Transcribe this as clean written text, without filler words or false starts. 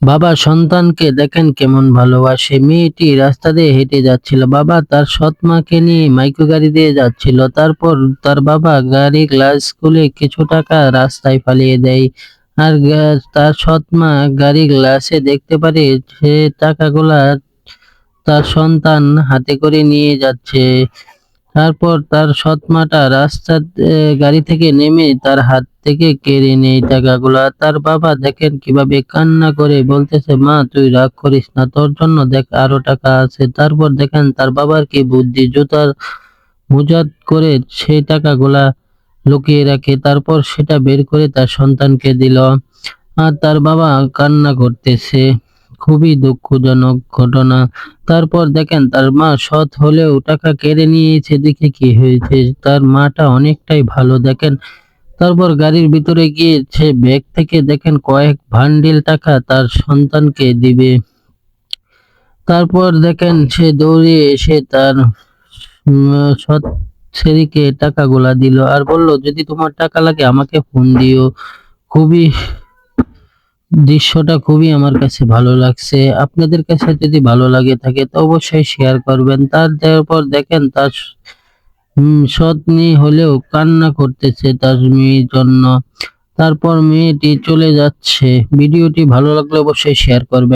বাবা সন্তানকে দেখেন কেমন ভালোবাসে। মেয়েটি রাস্তা দিয়ে হেঁটে যাচ্ছিল। বাবা তার সৎ মাকে নিয়ে মাইক্রো গাড়ি দিয়ে যাচ্ছিল। তারপর তার বাবা গাড়ির গ্লাস খুলে কিছু টাকা রাস্তায় ফালিয়ে দেয়। আর তার সৎ মা গাড়ির গ্লাসে দেখতে পারে সে টাকাগুলা তার সন্তান হাতে করে নিয়ে যাচ্ছে। তারপর তার সৎ মাটা গাড়ি থেকে নেমে তার হাত থেকে কেড়ে নেয় টাকাগুলা। তার বাবা দেখেন কিভাবে কান্না করে বলতেছে, মা তুই রাগ করিস না, তোর জন্য দেখ আরো টাকা আছে। তারপর দেখেন তার বাবার কি বুদ্ধি, জুতার মুজাত করে সেই টাকাগুলা লুকিয়ে রাখে। তারপর সেটা বের করে তার সন্তানকে দিল। আর তার বাবা কান্না করতেছে। খুবই দুঃখজনক ঘটনা। তারপর দেখেন তার মা সৎ হলেও টাকা কেড়ে নিয়েছে দেখে কি হয়েছে, তার মাটা অনেকটাই ভালো দেখেন। তারপর গাড়ির ভিতরে গিয়ে সে ব্যাগ থেকে দেখেন কয়েক বান্ডিল টাকা তার সন্তানকে দিবে। তারপর দেখেন সে দৌড়ে এসে তার সৎ ছেলেকে টাকাগুলা দিল আর বলল, যদি তোমার টাকা লাগে আমাকে ফোন দিও। খুবই দৃশ্যটা খুবই আমার কাছে ভালো লাগছে। আপনাদের কাছে যদি ভালো লাগে থাকে তো অবশ্যই শেয়ার করবেন। তারপর দেখেন তার সৎ মেয়ে হলেও কান্না করতেছে তার মেয়ের জন্য। তারপর মেয়েটি চলে যাচ্ছে। ভিডিওটি ভালো লাগলে অবশ্যই শেয়ার করবেন।